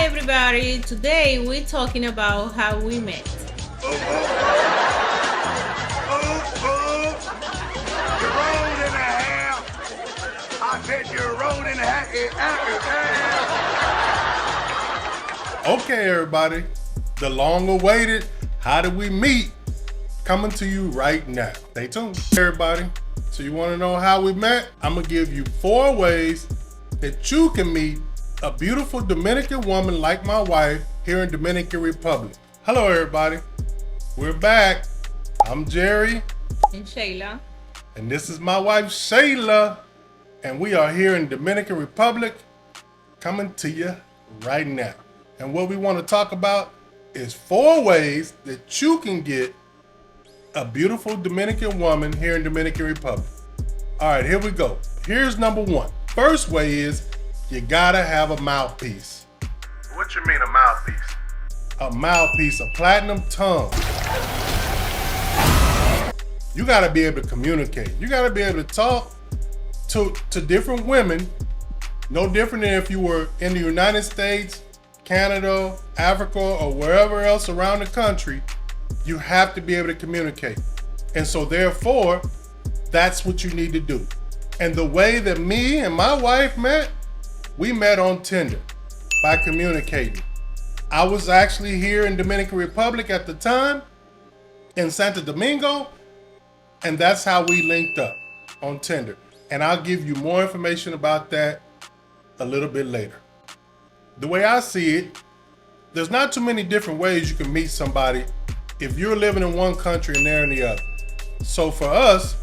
everybody, today we're talking about how we met. You rolled in a half. I said you rolled in a half. Okay, everybody, the long-awaited How Did We Meet coming to you right now. Stay tuned, everybody. So you want to know how we met? I'm gonna give you 4 ways that you can meet a beautiful Dominican woman like my wife here in Dominican Republic. Hello, everybody. We're back. I'm Jerry. And Sheila. And this is my wife, Sheila. And we are here in Dominican Republic coming to you right now. And what we want to talk about is 4 ways that you can get a beautiful Dominican woman here in Dominican Republic. All right, here we go. Here's number 1. First way is you gotta have a mouthpiece. What you mean a mouthpiece? A mouthpiece, a platinum tongue. You gotta be able to communicate. You gotta be able to talk to different women, no different than if you were in the United States, Canada, Africa, or wherever else around the country. You have to be able to communicate. And so therefore, that's what you need to do. And the way that me and my wife met, we met on Tinder by communicating. I was actually here in Dominican Republic at the time, in Santo Domingo, and that's how we linked up on Tinder. And I'll give you more information about that a little bit later. The way I see it, there's not too many different ways you can meet somebody if you're living in one country and they're in the other. So for us,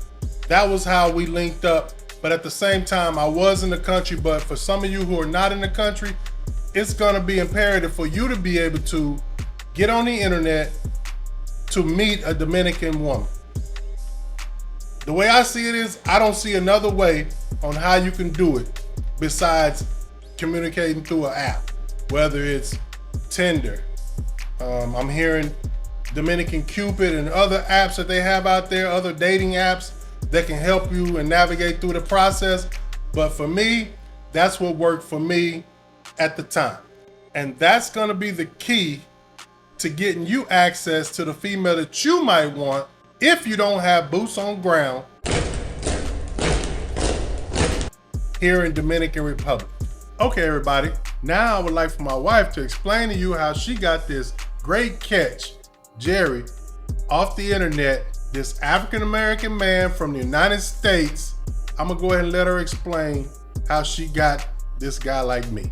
that was how we linked up. But at the same time, I was in the country, but for some of you who are not in the country, it's gonna be imperative for you to be able to get on the internet to meet a Dominican woman. The way I see it is, I don't see another way on how you can do it besides communicating through an app, whether it's Tinder. I'm hearing Dominican Cupid and other apps that they have out there, other dating apps that can help you and navigate through the process. But for me, that's what worked for me at the time. And that's gonna be the key to getting you access to the female that you might want if you don't have boots on ground here in Dominican Republic. Okay, everybody, now I would like for my wife to explain to you how she got this great catch, Jerry, off the internet, this African-American man from the United States. I'm gonna go ahead and let her explain how she got this guy like me.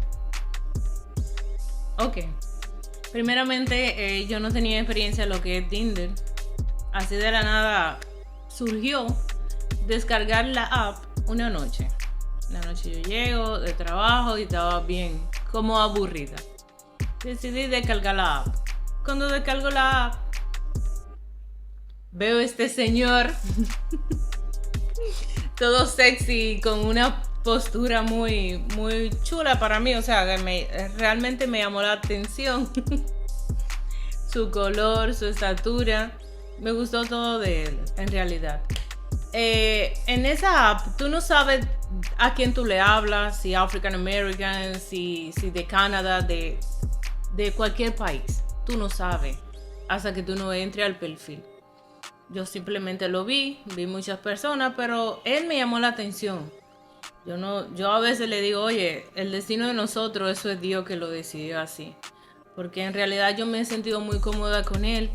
Ok. Primeramente, yo no tenía experiencia en lo que es Tinder. Así de la nada surgió descargar la app una noche. Una noche yo llego de trabajo y estaba bien como aburrida. Decidí descargar la app. Cuando descargo la app, veo este señor todo sexy con una postura muy chula para mí, o sea, que realmente me llamó la atención. Su color, su estatura, me gustó todo de él, en realidad. En esa app, tú no sabes a quién tú le hablas, si African American, si de Canadá, de cualquier país. Tú no sabes hasta que tú no entres al perfil. Yo simplemente lo vi muchas personas, pero él me llamó la atención. Yo a veces le digo, oye, el destino de nosotros, eso es Dios que lo decidió así. Porque en realidad yo me he sentido muy cómoda con él.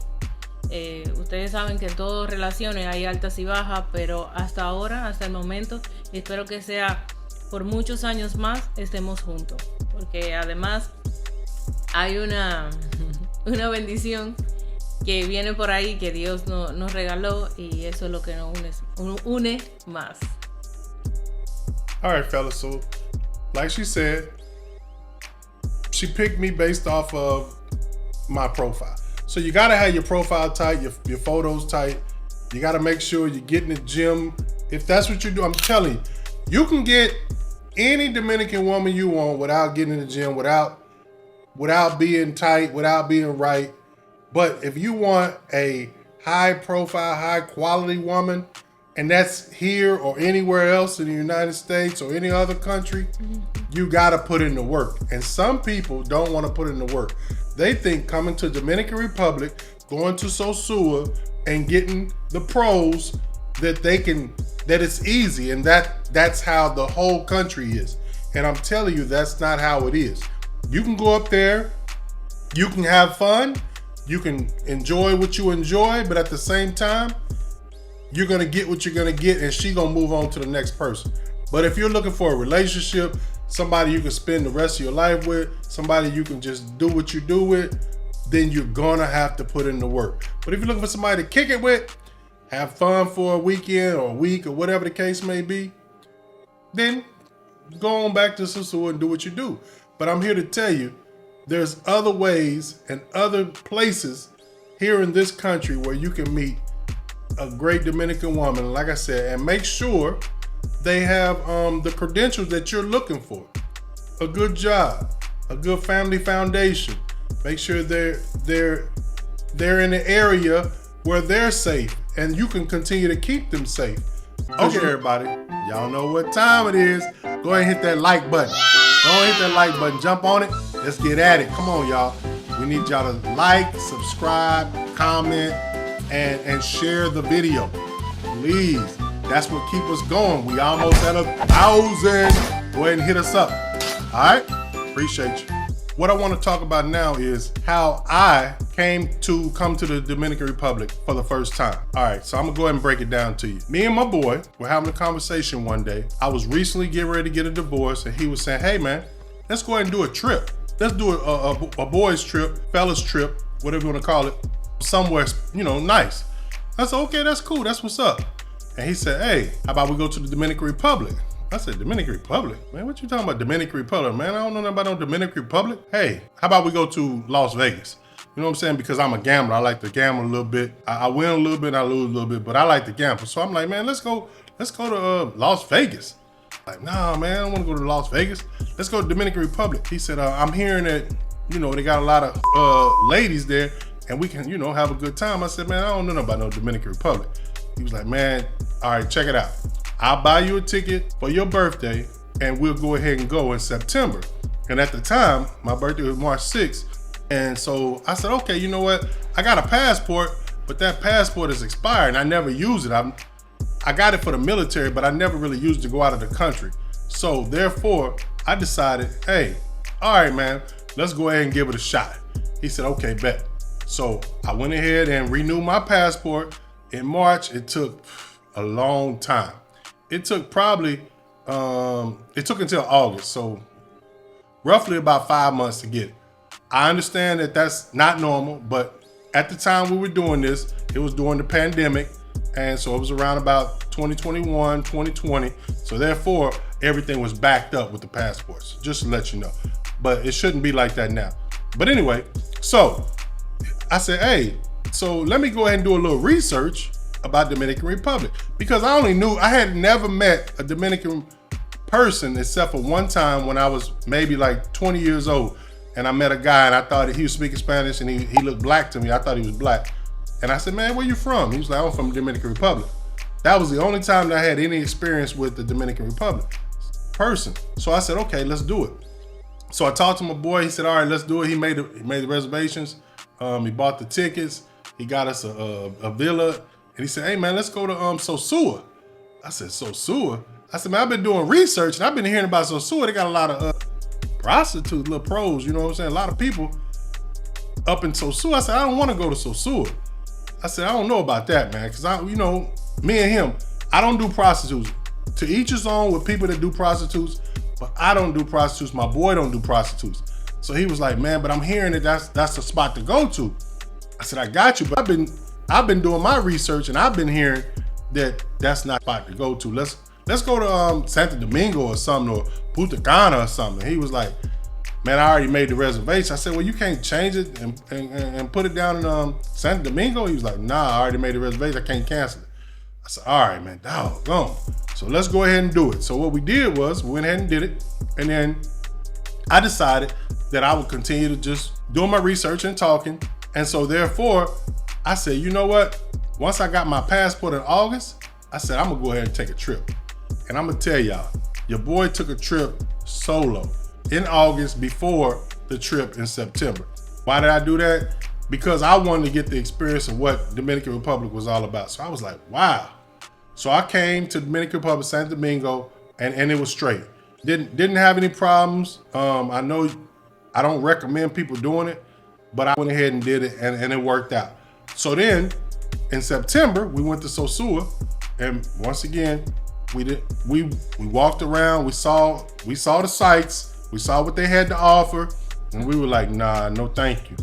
Ustedes saben que en todas relaciones hay altas y bajas, pero hasta ahora, hasta el momento, y espero que sea por muchos años más, estemos juntos. Porque además hay una bendición que viene por ahí, que Dios nos regaló, y eso es lo que nos une más. All right, fellas, so like she said, she picked me based off of my profile. So you gotta have your profile tight, your photos tight. You gotta make sure you get in the gym. If that's what you do, I'm telling you, you can get any Dominican woman you want without getting in the gym, without being tight, without being right. But if you want a high profile, high quality woman, and that's here or anywhere else in the United States or any other country, you gotta put in the work. And some people don't want to put in the work. They think coming to Dominican Republic, going to Sosua, and getting the pros that it's easy, and that's how the whole country is. And I'm telling you, that's not how it is. You can go up there, you can have fun, you can enjoy what you enjoy, but at the same time, you're gonna get what you're gonna get, and she gonna move on to the next person. But if you're looking for a relationship, somebody you can spend the rest of your life with, somebody you can just do what you do with, then you're gonna have to put in the work. But if you're looking for somebody to kick it with, have fun for a weekend or a week or whatever the case may be, then go on back to Sosua and do what you do. But I'm here to tell you, there's other ways and other places here in this country where you can meet a great Dominican woman, like I said, and make sure they have the credentials that you're looking for. A good job, a good family foundation. Make sure they're in the area where they're safe, and you can continue to keep them safe. Okay, everybody, y'all know what time it is. Go ahead and hit that like button. Go ahead and hit that like button. Jump on it. Let's get at it. Come on, y'all. We need y'all to like, subscribe, comment, and share the video. Please. That's what keeps us going. We almost at 1,000. Go ahead and hit us up. All right? Appreciate you. What I want to talk about now is how I come to the Dominican Republic for the first time. All right, so I'm gonna go ahead and break it down to you. Me and my boy were having a conversation one day. I was recently getting ready to get a divorce, and he was saying, hey man, let's go ahead and do a trip. Let's do a boys trip, fellas trip, whatever you want to call it, somewhere, nice. I said, okay, that's cool, that's what's up. And he said, hey, how about we go to the Dominican Republic? I said, Dominican Republic? Man, what you talking about Dominican Republic? Man, I don't know nothing about no Dominican Republic. Hey, how about we go to Las Vegas? You know what I'm saying? Because I'm a gambler. I like to gamble a little bit. I win a little bit, I lose a little bit, but I like to gamble. So I'm like, man, let's go to Las Vegas. Like, nah, man, I don't want to go to Las Vegas. Let's go to Dominican Republic. He said, I'm hearing that, they got a lot of ladies there, and we can, have a good time. I said, man, I don't know about no Dominican Republic. He was like, man, all right, check it out. I'll buy you a ticket for your birthday, and we'll go ahead and go in September. And at the time, my birthday was March 6th. And so I said, okay, you know what? I got a passport, but that passport is expired, and I never use it. I got it for the military, but I never really used it to go out of the country. So therefore, I decided, hey, all right, man, let's go ahead and give it a shot. He said, okay, bet. So I went ahead and renewed my passport. In March, it took a long time. It took probably, it took until August. So roughly about 5 months to get it. I understand that that's not normal, but at the time we were doing this, it was during the pandemic. And so it was around about 2021, 2020. So therefore, everything was backed up with the passports, just to let you know. But it shouldn't be like that now. But anyway, so I said, hey, so let me go ahead and do a little research about Dominican Republic, because I had never met a Dominican person except for one time when I was maybe like 20 years old, and I met a guy and I thought he was speaking Spanish and he looked black to me. I thought he was black. And I said, man, where you from? He was like, I'm from the Dominican Republic. That was the only time that I had any experience with the Dominican Republic person. So I said, okay, let's do it. So I talked to my boy. He said, all right, let's do it. He made the reservations. He bought the tickets. He got us a villa. And he said, hey, man, let's go to Sosua. I said, Sosua? I said, man, I've been doing research, and I've been hearing about Sosua. They got a lot of prostitutes, little pros, you know what I'm saying? A lot of people up in Sosua. I said, I don't want to go to Sosua. I said, I don't know about that, man, because me and him, I don't do prostitutes. To each his own with people that do prostitutes, but I don't do prostitutes. My boy don't do prostitutes. So he was like, man, but I'm hearing that that's the spot to go to. I said, I got you, but I've been doing my research, and I've been hearing that that's not a spot to go to. Let's go to Santo Domingo or something, or Punta Cana or something. He was like, man, I already made the reservation. I said, well, you can't change it and put it down in Santo Domingo? He was like, nah, I already made the reservation. I can't cancel it. I said, all right, man, doggone. So let's go ahead and do it. So what we did was we went ahead and did it. And then I decided that I would continue to just do my research and talking. And so therefore, I said, you know what? Once I got my passport in August, I said, I'm gonna go ahead and take a trip. And I'm gonna tell y'all, your boy took a trip solo in August before the trip in September. Why did I do that? Because I wanted to get the experience of what Dominican Republic was all about. So I was like, wow. So I came to Dominican Republic, Santo Domingo, and it was straight. Didn't have any problems. I know I don't recommend people doing it, but I went ahead and did it, and it worked out. So then in September, we went to Sosua, and once again, we walked around, we saw the sights, we saw what they had to offer, and we were like, nah, no thank you.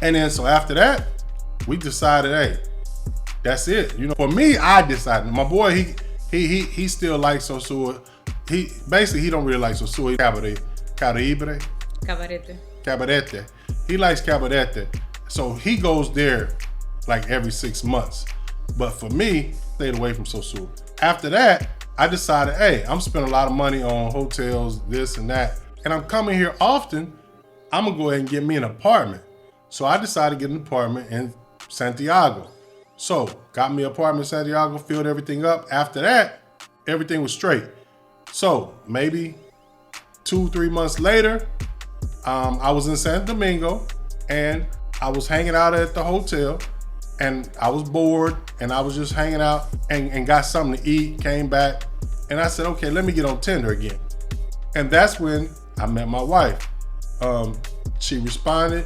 And then so after that, we decided, hey, that's it. You know, for me, I decided. My boy, he still likes Sosua. He don't really like Sosua. Cabarete. He likes Cabarete. So he goes there like every 6 months. But for me, stayed away from Sosua. After that, I decided, hey, I'm spending a lot of money on hotels, this and that, and I'm coming here often. I'm gonna go ahead and get me an apartment. So I decided to get an apartment in Santiago. So got me an apartment in Santiago, filled everything up. After that, everything was straight. So maybe 2-3 months later, I was in Santo Domingo and I was hanging out at the hotel and I was bored and I was just hanging out and got something to eat, came back, and I said, okay, let me get on Tinder again. And that's when I met my wife. She responded.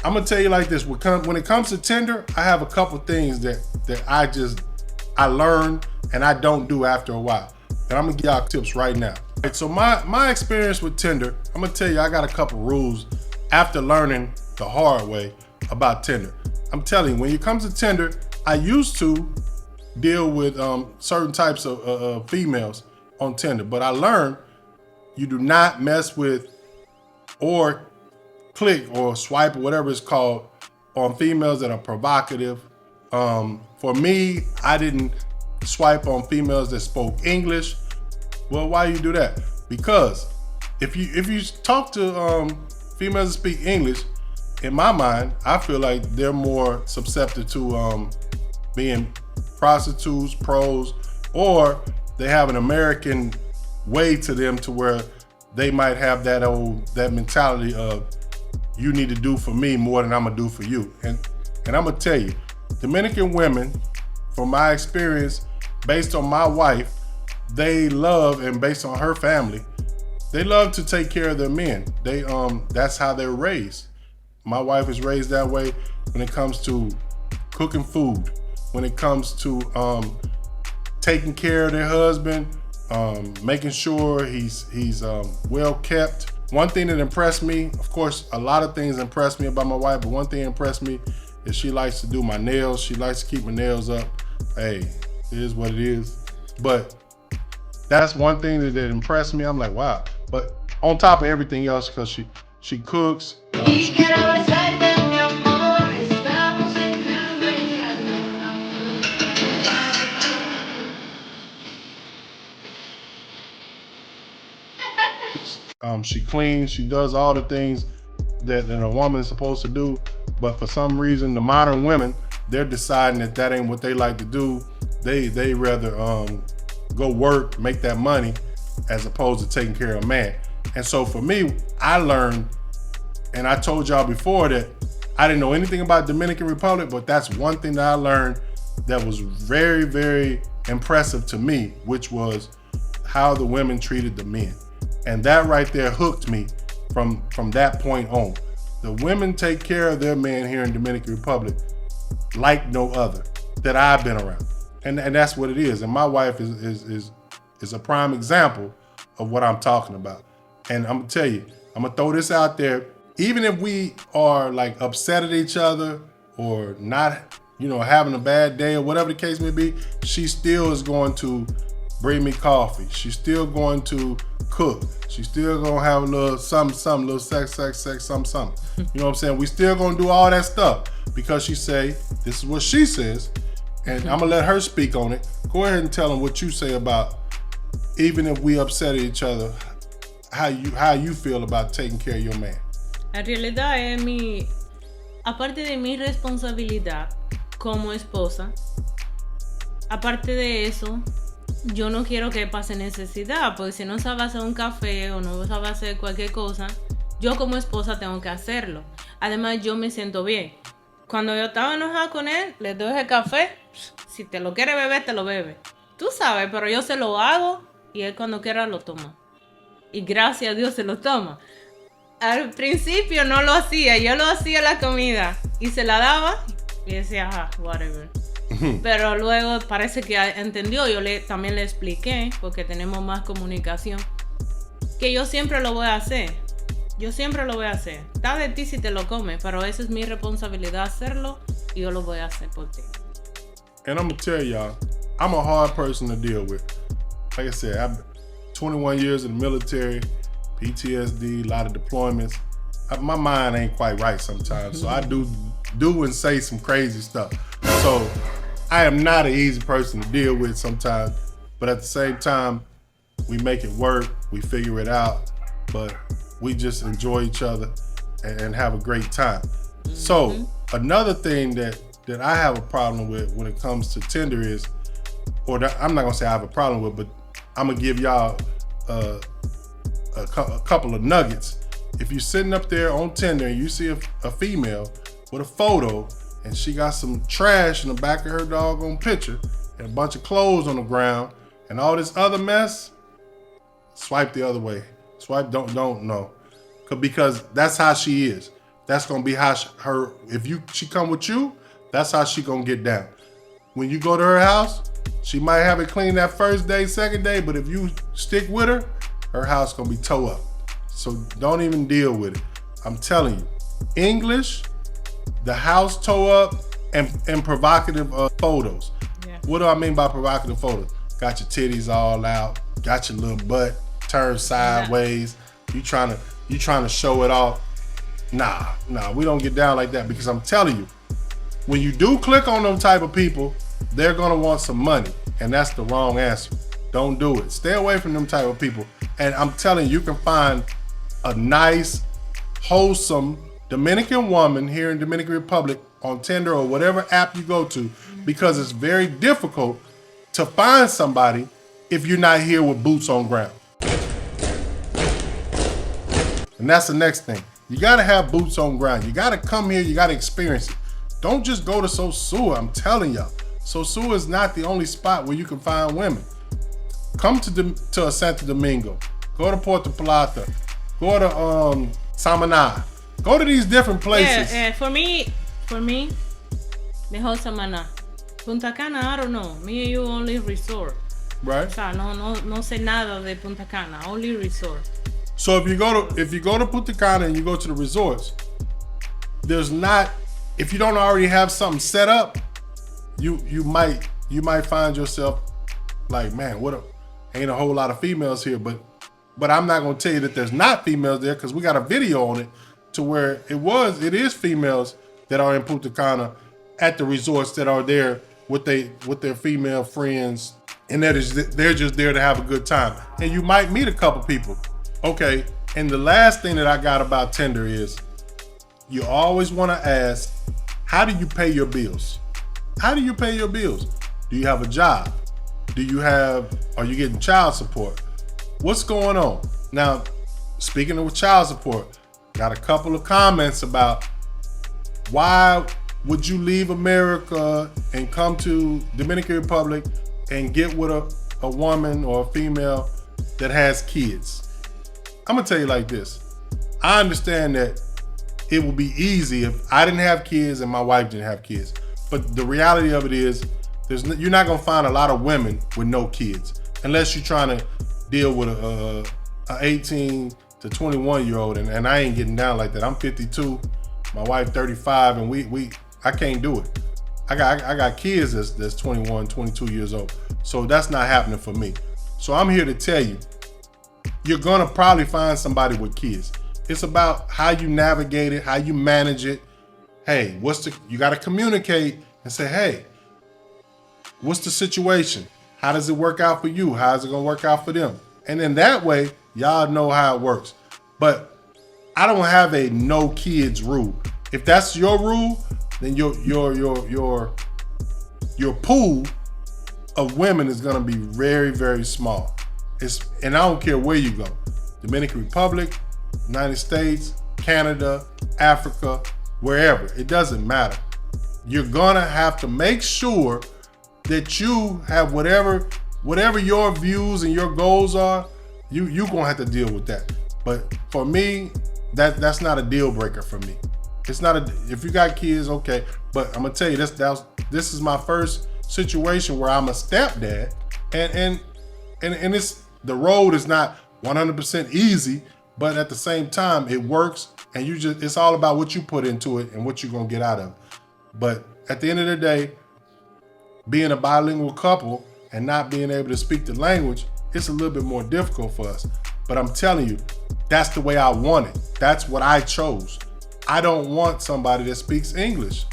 I'm gonna tell you like this, when it comes to Tinder, I have a couple things that I learned and I don't do after a while. And I'm gonna give y'all tips right now. Right, so my experience with Tinder, I'm gonna tell you, I got a couple rules after learning the hard way about Tinder. I'm telling you, when it comes to Tinder, I used to deal with certain types of females on Tinder, but I learned you do not mess with or click or swipe or whatever it's called on females that are provocative. For me, I didn't swipe on females that spoke English. Well, why you do that? Because if you talk to females that speak English, in my mind, I feel like they're more susceptible to being prostitutes, pros, or they have an American way to them to where they might have that mentality of you need to do for me more than I'm gonna do for you. And I'm gonna tell you, Dominican women, from my experience, based on my wife, they love, and based on her family, they love to take care of their men. That's how they're raised. My wife is raised that way when it comes to cooking food, when it comes to taking care of their husband, making sure he's well kept. One thing that impressed me, of course, a lot of things impressed me about my wife, but one thing impressed me is she likes to do my nails. She likes to keep my nails up. Hey, it is what it is. But that's one thing that impressed me. I'm like, wow. But on top of everything else, because she cooks. She cleans, she does all the things that a woman is supposed to do, but for some reason, the modern women, they're deciding that ain't what they like to do. They rather go work, make that money, as opposed to taking care of a man. And so for me, I learned, and I told y'all before that I didn't know anything about Dominican Republic, but that's one thing that I learned that was very, very impressive to me, which was how the women treated the men. And that right there hooked me from that point on. The women take care of their men here in Dominican Republic like no other that I've been around. And that's what it is. And my wife is a prime example of what I'm talking about. And I'm gonna tell you, I'm gonna throw this out there. Even if we are like upset at each other or not, having a bad day or whatever the case may be, she still is going to bring me coffee. She's still going to cook. She's still gonna have a little something, little sex, something. You know what I'm saying? We still gonna do all that stuff because she say, this is what she says, and I'm gonna let her speak on it. Go ahead and tell them what you say about, even if we upset at each other, how you feel about taking care of your man. En realidad aparte de mi responsabilidad como esposa, aparte de eso, yo no quiero que pase necesidad, porque si no sabe hacer un café o no sabe hacer cualquier cosa, yo como esposa tengo que hacerlo. Además, yo me siento bien. Cuando yo estaba enojada con él, le doy el café. Si te lo quiere beber, te lo bebe. Tú sabes, pero yo se lo hago y él cuando quiera lo toma. Y gracias a Dios se lo toma. Al principio no lo hacía, yo lo hacía la comida y se la daba y decía, ajá, whatever. Pero luego parece que entendió, también le expliqué, porque tenemos más comunicación, que yo siempre lo voy a hacer. Yo siempre lo voy a hacer. Está de ti si te lo comes, pero esa es mi responsabilidad hacerlo y yo lo voy a hacer por ti. And I'm gonna tell y'all, I'm a hard person to deal with. Like I said, I've 21 years in the military, PTSD, a lot of deployments. My mind ain't quite right sometimes, so I do and say some crazy stuff. So I am not an easy person to deal with sometimes, but at the same time, we make it work, we figure it out, but we just enjoy each other and have a great time. So another thing that I have a problem with when it comes to Tinder is, I'm not gonna say I have a problem with, but I'm gonna give y'all a couple of nuggets. If you're sitting up there on Tinder and you see a female with a photo and she got some trash in the back of her doggone picture and a bunch of clothes on the ground and all this other mess, swipe the other way. Swipe, don't know. Because that's how she is. That's gonna be how she come with you, that's how she gonna get down. When you go to her house, she might have it clean that first day, second day, but if you stick with her house gonna be toe up. So don't even deal with it. I'm telling you, English, the house toe up, and provocative photos. Yeah. What do I mean by provocative photos? Got your titties all out, got your little butt turned sideways. You trying to show it off. Nah, we don't get down like that, because I'm telling you, when you do click on them type of people, they're gonna want some money, and that's the wrong answer. Don't do it. Stay away from them type of people. And I'm telling you, you can find a nice, wholesome Dominican woman here in Dominican Republic on Tinder or whatever app you go to, because it's very difficult to find somebody if you're not here with boots on ground. And that's the next thing. You gotta have boots on ground. You gotta come here, you gotta experience it. Don't just go to Sosua, I'm telling y'all. Sosua is not the only spot where you can find women. Come to Santo Domingo, go to Puerto Plata, go to Samaná. Go to these different places. Yeah, for me, mejor Samaná. Punta Cana, I don't know. Me and you only resort. Right. O sea, no sé nada de Punta Cana, only resort. So if you go to Punta Cana and you go to the resorts, if you don't already have something set up, you might find yourself like, man, ain't a whole lot of females here, but I'm not gonna tell you that there's not females there, because we got a video on it to where it is females that are in Punta Cana at the resorts that are there with their female friends, and they're just there to have a good time. And you might meet a couple people. Okay, and the last thing that I got about Tinder is, you always want to ask, how do you pay your bills? How do you pay your bills? Do you have a job? Are you getting child support? What's going on? Now, speaking of child support, got a couple of comments about, why would you leave America and come to Dominican Republic and get with a woman or a female that has kids? I'm gonna tell you like this. I understand that it would be easy if I didn't have kids and my wife didn't have kids. But the reality of it is, you're not gonna find a lot of women with no kids, unless you're trying to deal with a 18 to 21 year old, and I ain't getting down like that. I'm 52, my wife 35, and I can't do it. I got kids that's 21, 22 years old, so that's not happening for me. So I'm here to tell you, you're gonna probably find somebody with kids. It's about how you navigate it, how you manage it. Hey, you gotta communicate and say, hey, what's the situation? How does it work out for you? How is it gonna work out for them? And then that way, y'all know how it works. But I don't have a no kids rule. If that's your rule, then your pool of women is gonna be very, very small. And I don't care where you go. Dominican Republic, United States, Canada, Africa, wherever. It doesn't matter. You're gonna have to make sure that you have whatever your views and your goals are, you're gonna have to deal with that. But for me, that's not a deal breaker for me. It's not if you got kids, okay. But I'm gonna tell you this is my first situation where I'm a stepdad, and it's the road is not 100% easy, but at the same time it works, and it's all about what you put into it and what you're gonna get out of it. But at the end of the day, being a bilingual couple and not being able to speak the language, it's a little bit more difficult for us. But I'm telling you, that's the way I want it. That's what I chose. I don't want somebody that speaks English.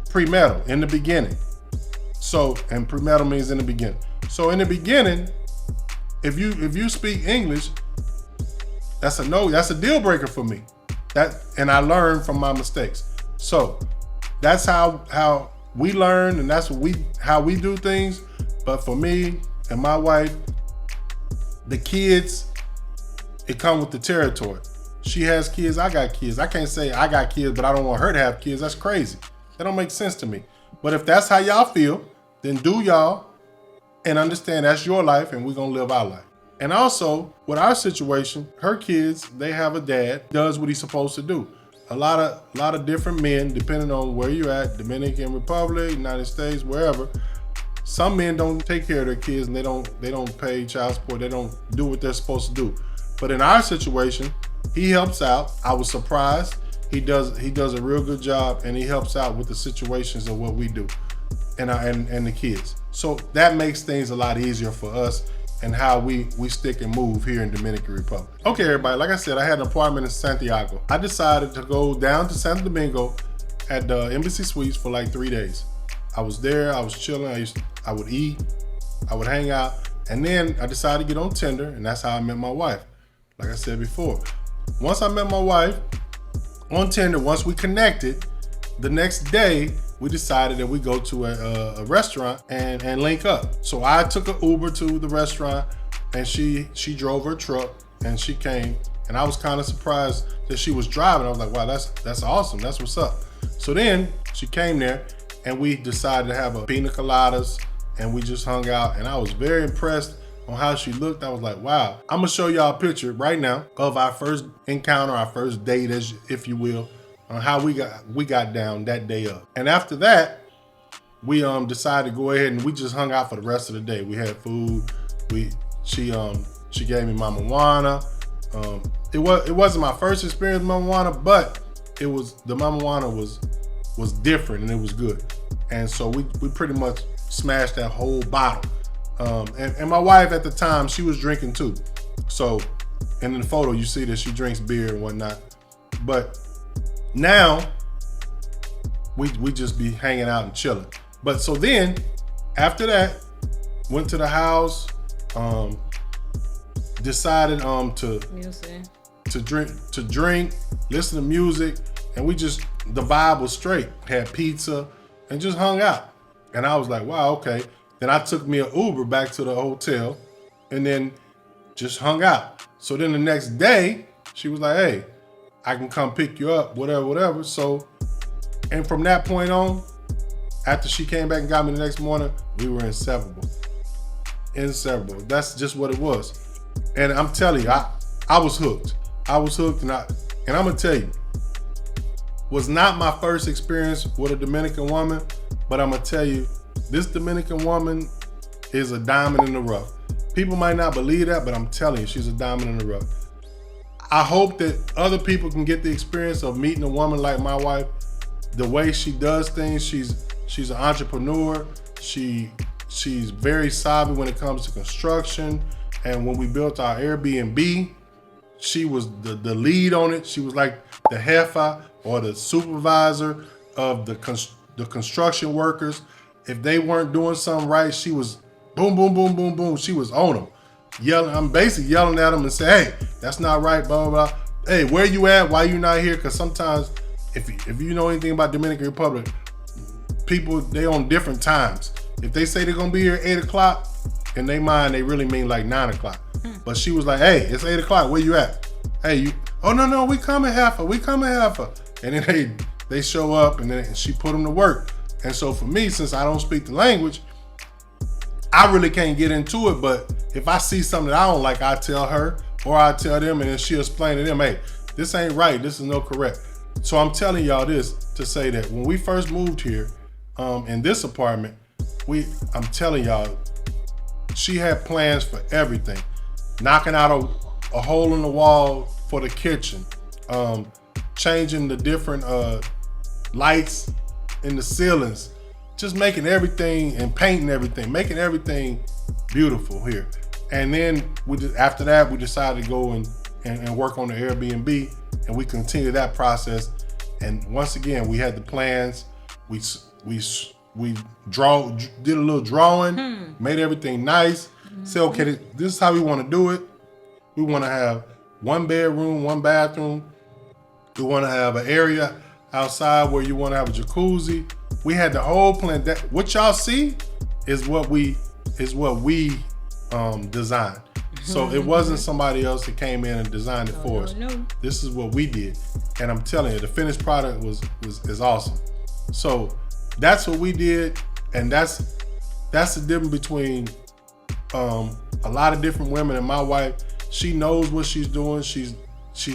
Pre-metal, in the beginning. So, and pre-metal means in the beginning. So in the beginning, if you speak English, that's a deal breaker for me. And I learned from my mistakes. So that's how we learn, and that's how we do things. But for me and my wife, the kids, it comes with the territory. She has kids, I got kids. I can't say I got kids, but I don't want her to have kids. That's crazy. That don't make sense to me. But if that's how y'all feel, then do y'all, and understand that's your life and we're gonna live our life. And also, with our situation, her kids, they have a dad, does what he's supposed to do. A lot of different men, depending on where you're at, Dominican Republic, United States, wherever. Some men don't take care of their kids and they don't pay child support. They don't do what they're supposed to do. But in our situation, he helps out. I was surprised. He does a real good job, and he helps out with the situations of what we do and the kids. So that makes things a lot easier for us and how we stick and move here in Dominican Republic. Okay, everybody, like I said, I had an apartment in Santiago. I decided to go down to Santo Domingo at the Embassy Suites for like 3 days. I was there, I was chilling, I would eat, I would hang out, and then I decided to get on Tinder, and that's how I met my wife. Like I said before, once I met my wife on Tinder, once we connected, the next day, we decided that we go to a restaurant and link up. So I took an Uber to the restaurant, and she drove her truck, and she came, and I was kind of surprised that she was driving. I was like, wow, that's awesome. That's what's up. So then she came there, and we decided to have a pina coladas, and we just hung out, and I was very impressed on how she looked. I was like, wow. I'm gonna show y'all a picture right now of our first encounter, our first date, if you will, on how we got down that day up. And after that, we decided to go ahead and we just hung out for the rest of the day. We had food. She gave me Mama Juana. It wasn't my first experience with Mama Juana, but the Mama Juana was different, and it was good. And so we pretty much smashed that whole bottle. And my wife at the time, she was drinking too. So, and in the photo you see that she drinks beer and whatnot. But now we just be hanging out and chilling. But so then after that, went to the house, decided to drink, listen to music, and the vibe was straight. Had pizza and just hung out. And I was like, wow, okay. Then I took me an Uber back to the hotel and then just hung out. So then the next day, she was like, hey, I can come pick you up, whatever. So, and from that point on, after she came back and got me the next morning, we were inseparable. Inseparable. That's just what it was. And I'm telling you, I was hooked. And I'm gonna tell you, was not my first experience with a Dominican woman, but I'm gonna tell you, this Dominican woman is a diamond in the rough. People might not believe that, but I'm telling you, she's a diamond in the rough. I hope that other people can get the experience of meeting a woman like my wife. The way she does things, she's an entrepreneur. She's very savvy when it comes to construction. And when we built our Airbnb, she was the lead on it. She was like the jefa or the supervisor of the construction workers. If they weren't doing something right, she was boom, boom, boom, boom, boom. She was on them. Yelling, I'm basically yelling at them and say, hey, that's not right, blah, blah, blah. Hey, where you at? Why you not here? Because sometimes, if you know anything about Dominican Republic, people, they on different times. if they say they're gonna be here at 8 o'clock, in their mind they really mean like 9 o'clock. But she was like, hey, it's 8 o'clock, where you at? Hey, you, oh no, we coming half. And then they show up, and then she put them to work. And so for me, since I don't speak the language, I really can't get into it. But if I see something that I don't like, I tell her or I tell them, and then she'll explain to them, hey, this ain't right, this is no correct. So I'm telling y'all this to say that when we first moved here, in this apartment, I'm telling y'all, she had plans for everything. Knocking out a hole in the wall for the kitchen, changing the different lights in the ceilings, just making everything and painting everything, making everything beautiful here. And then after that, we decided to go and work on the Airbnb, and we continued that process. And once again, we had the plans. We did a little drawing, made everything nice. Said, okay, this is how we want to do it. We want to have 1 bedroom, 1 bathroom. We want to have an area outside where you want to have a jacuzzi. We had the whole plan. That what y'all see is what we designed. So it wasn't somebody else that came in and designed it for us. No. This is what we did, and I'm telling you, the finished product is awesome. So that's what we did, and that's the difference between a lot of different women and my wife. She knows what she's doing. She's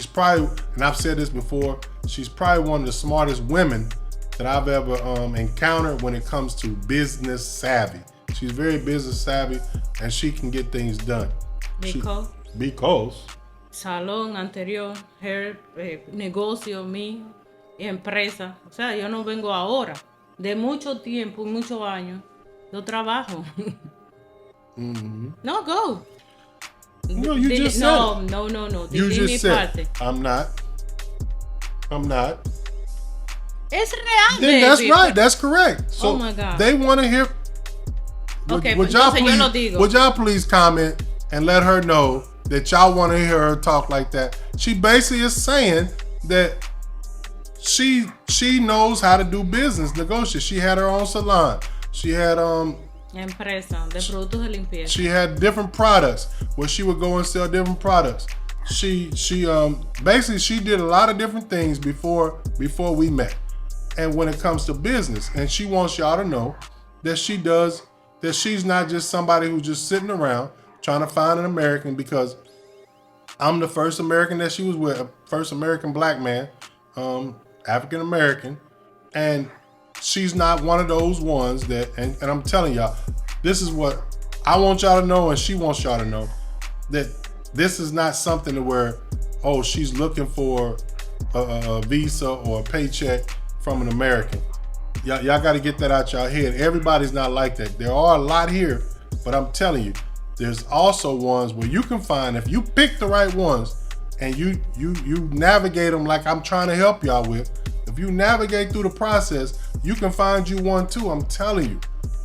probably, and I've said this before, she's probably one of the smartest women that I've ever encountered when it comes to business savvy. She's very business savvy, and she can get things done. Because salón anterior, her negocio mío, empresa. O sea, yo no vengo ahora. De mucho tiempo, muchos años, yo trabajo. No, go. No, you just said it. No. You just said I'm not. Es real, then that's right. That's correct. So oh my God. They want to hear. Okay, would y'all please comment and let her know that y'all want to hear her talk like that? She basically is saying that she knows how to do business, negotiate. She had her own salon. She had empresa de productos de limpieza. She had different products where she would go and sell different products. She basically she did a lot of different things before we met. And when it comes to business, and she wants y'all to know that she's not just somebody who's just sitting around trying to find an American, because I'm the first American that she was with, first American black man, African American, and she's not one of those ones that, and I'm telling y'all, this is what I want y'all to know, and she wants y'all to know, that this is not something to where, oh, she's looking for a visa or a paycheck from an American. Y'all got to get that out y'all head. Everybody's not like that. There are a lot here, but I'm telling you, there's also ones where you can find, if you pick the right ones and you navigate them like I'm trying to help y'all with, if you navigate through the process, you can find you one too. I'm telling you.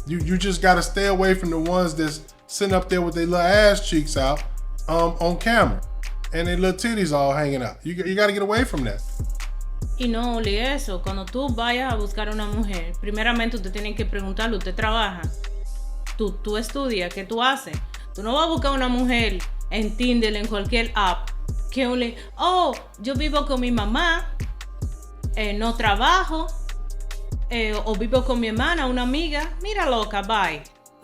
You just got to stay away from the ones that's sitting up there with their little ass cheeks out on camera and their little titties all hanging out. You got to get away from that. Y no ole eso, cuando tú vayas a buscar una mujer, primeramente usted tiene que preguntarle, ¿usted trabaja? ¿Tú estudias? ¿Qué tú haces? Tú no vas a buscar una mujer en Tinder, en cualquier app, que yo vivo con mi mamá, no trabajo, o vivo con mi hermana, una amiga. Mira, loca, bye.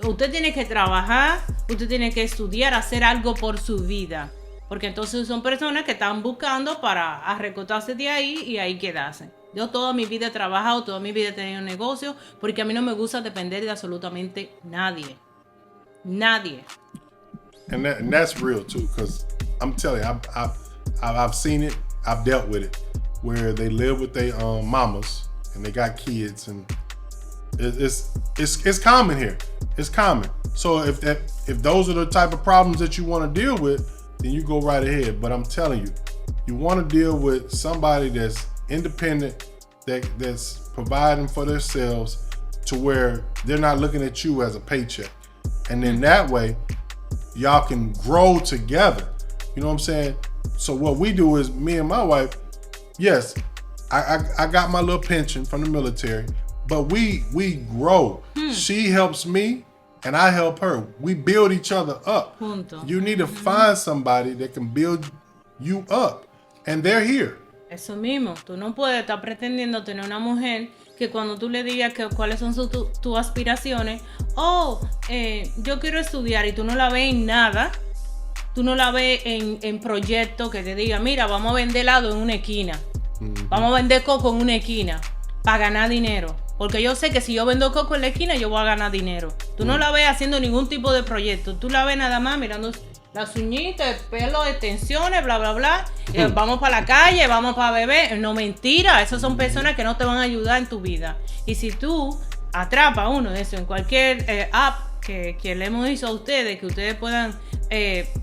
Usted tiene que trabajar, usted tiene que estudiar, hacer algo por su vida. Porque entonces son personas que están buscando para arrecotarse de ahí y ahí quedarse. Yo toda mi vida he trabajado, toda mi vida he tenido un negocio, porque a mí no me gusta depender de absolutamente nadie. Nadie. And that's real too, because I'm telling you, I've seen it, I've dealt with it, where they live with their mamas and they got kids, and it's common here. It's common. So if those are the type of problems that you want to deal with, then you go right ahead. But I'm telling you, you want to deal with somebody that's independent, that's providing for themselves, to where they're not looking at you as a paycheck. And then that way, y'all can grow together. You know what I'm saying? So what we do is, me and my wife, yes, I got my little pension from the military, but we grow. She helps me and I help her. We build each other up. Junto. You need to find somebody that can build you up, and they're here. Eso mismo, tú no puedes estar pretendiendo tener una mujer que cuando tú le digas que cuáles son tus aspiraciones, yo quiero estudiar, y tú no la ves en nada, tú no la ves en proyectos que te diga, mira, vamos a vender helado en una esquina, vamos a vender coco en una esquina, para ganar dinero. Porque yo sé que si yo vendo coco en la esquina, yo voy a ganar dinero. Tú no la ves haciendo ningún tipo de proyecto, tú la ves nada más mirando las uñitas, el pelo, extensiones, bla, bla, bla. Vamos para la calle, vamos para beber. No, mentira. Esas son personas que no te van a ayudar en tu vida. Y si tú atrapas uno de eso en cualquier app que le hemos dicho a ustedes, que ustedes puedan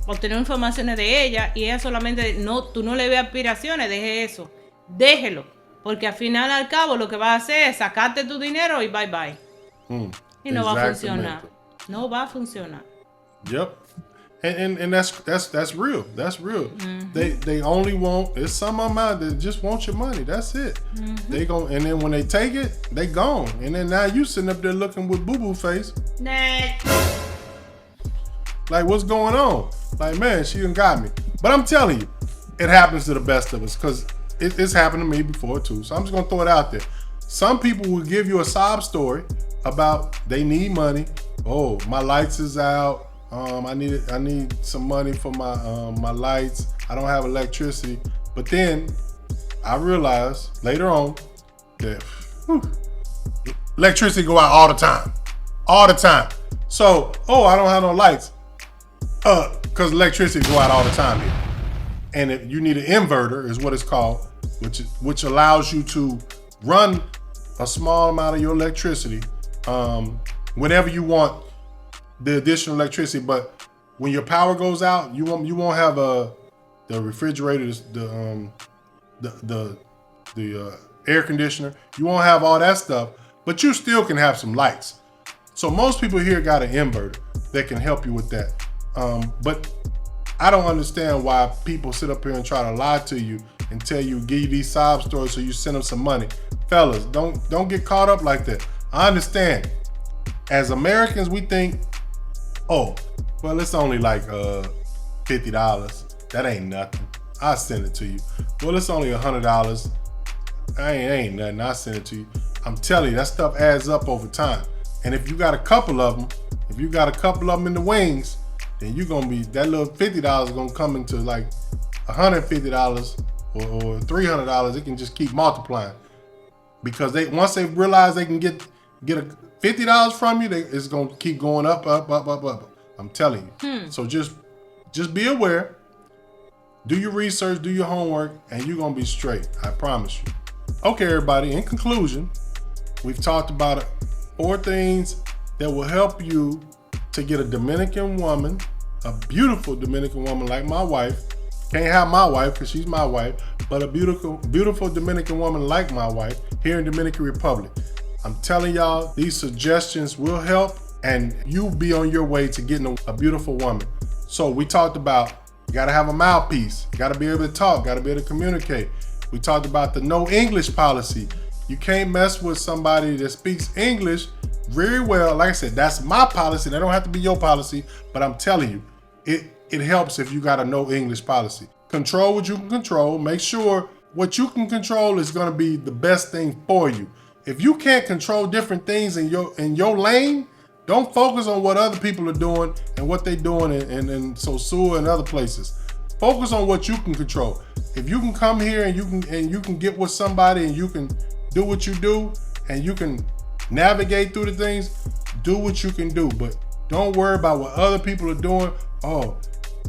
obtener informaciones de ella, y ella solamente, tú no le ves aspiraciones, deje eso. Déjelo. Porque al final, al cabo, lo que vas a hacer es sacarte tu dinero y bye bye. Y no va a funcionar. No va a funcionar. Yep. And that's real. That's real. They only want, there's some of them out that just want your money. That's it. They and then when they take it, they gone. And then now you sitting up there looking with boo-boo face. Next. Like, what's going on? Like, man, she done got me. But I'm telling you, it happens to the best of us, because it's happened to me before too. So I'm just gonna throw it out there. Some people will give you a sob story about they need money. Oh, my lights is out. I need some money for my lights. I don't have electricity. But then I realized later on that electricity go out all the time. All the time. So, I don't have no lights. Because electricity go out all the time here. And if you need an inverter, is what it's called, which allows you to run a small amount of your electricity whenever you want the additional electricity. But when your power goes out, you won't have the refrigerators, the air conditioner. You won't have all that stuff, but you still can have some lights. So most people here got an inverter that can help you with that. But I don't understand why people sit up here and try to lie to you and give you these sob stories so you send them some money. Fellas, don't get caught up like that. I understand. As Americans, we think, well, it's only like $50. That ain't nothing. I'll send it to you. Well, it's only $100. Ain't nothing. I'll send it to you. I'm telling you, that stuff adds up over time. And if you got a couple of them, in the wings, then you're gonna be, that little $50 is gonna come into like $150 or $300. It can just keep multiplying, because once they realize they can get a $50 from you, it's gonna keep going up. I'm telling you. So just be aware, do your research, do your homework, and you're gonna be straight. I promise you. Okay, everybody. In conclusion, we've talked about 4 things that will help you to get a Dominican woman, a beautiful Dominican woman like my wife. Can't have my wife because she's my wife, but a beautiful Dominican woman like my wife here in Dominican Republic. I'm telling y'all, these suggestions will help, and you'll be on your way to getting a beautiful woman. So we talked about, you gotta have a mouthpiece. You gotta be able to talk, gotta be able to communicate. We talked about the no English policy. You can't mess with somebody that speaks English very well. Like I said, that's my policy. That don't have to be your policy, but I'm telling you, it helps if you got a no English policy. Control what you can control. Make sure what you can control is gonna be the best thing for you. If you can't control different things in your lane, don't focus on what other people are doing and what they're doing in Sosua and other places. Focus on what you can control. If you can come here and you can get with somebody and you can do what you do and you can navigate through the things, do what you can do. But don't worry about what other people are doing. Oh,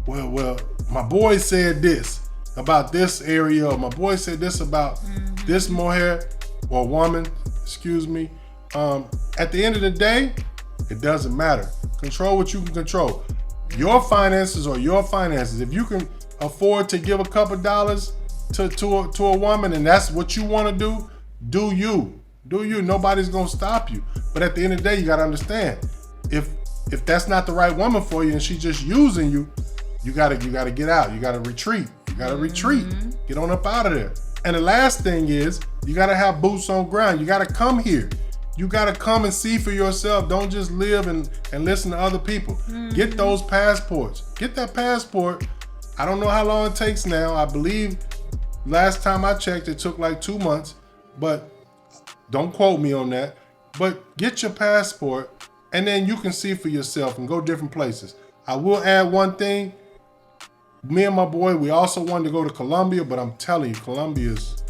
well, my boy said this about this area, or my boy said this about this mohair or woman, excuse me. At the end of the day, it doesn't matter. Control what you can control. Your finances are your finances. If you can afford to give a couple dollars to a woman and that's what you want to do you. Nobody's gonna stop you. But at the end of the day, you gotta understand, if that's not the right woman for you and she's just using you, you gotta get out. You gotta retreat. Get on up out of there. And the last thing is, you gotta have boots on ground. You gotta come here. You gotta come and see for yourself. Don't just live and listen to other people. Get those passports. Get that passport. I don't know how long it takes now. I believe last time I checked, it took like 2 months, but don't quote me on that. But get your passport and then you can see for yourself and go different places. I will add one thing. Me and my boy, we also wanted to go to Colombia, but I'm telling you, Colombia is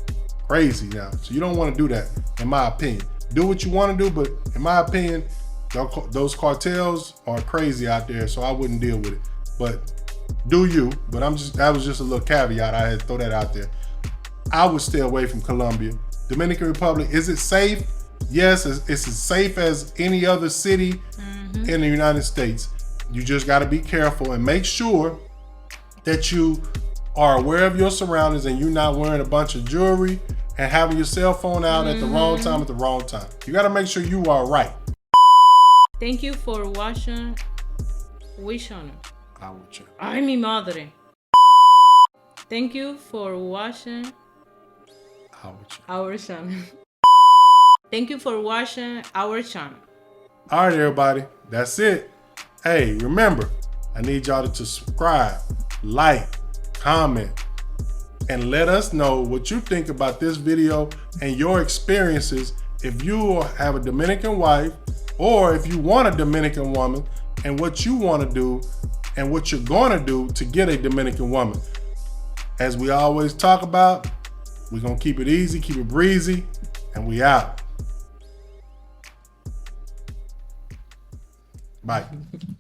crazy now. So you don't want to do that, in my opinion. Do what you want to do, but in my opinion, those cartels are crazy out there, so I wouldn't deal with it. But do you, but that was just a little caveat. I had to throw that out there. I would stay away from Colombia. Dominican Republic, is it safe? Yes, it's as safe as any other city in the United States. You just got to be careful and make sure that you are aware of your surroundings and you're not wearing a bunch of jewelry and having your cell phone out at the wrong time at the wrong time. You got to make sure you are right. Thank you for watching. Which channel? Ay, mi madre. Thank you for watching our channel. Thank you for watching our channel. All right, everybody. That's it. Hey, remember, I need y'all to subscribe, like, comment, and let us know what you think about this video and your experiences if you have a Dominican wife or if you want a Dominican woman and what you want to do and what you're going to do to get a Dominican woman. As we always talk about, we're going to keep it easy, keep it breezy, and we out. Bye.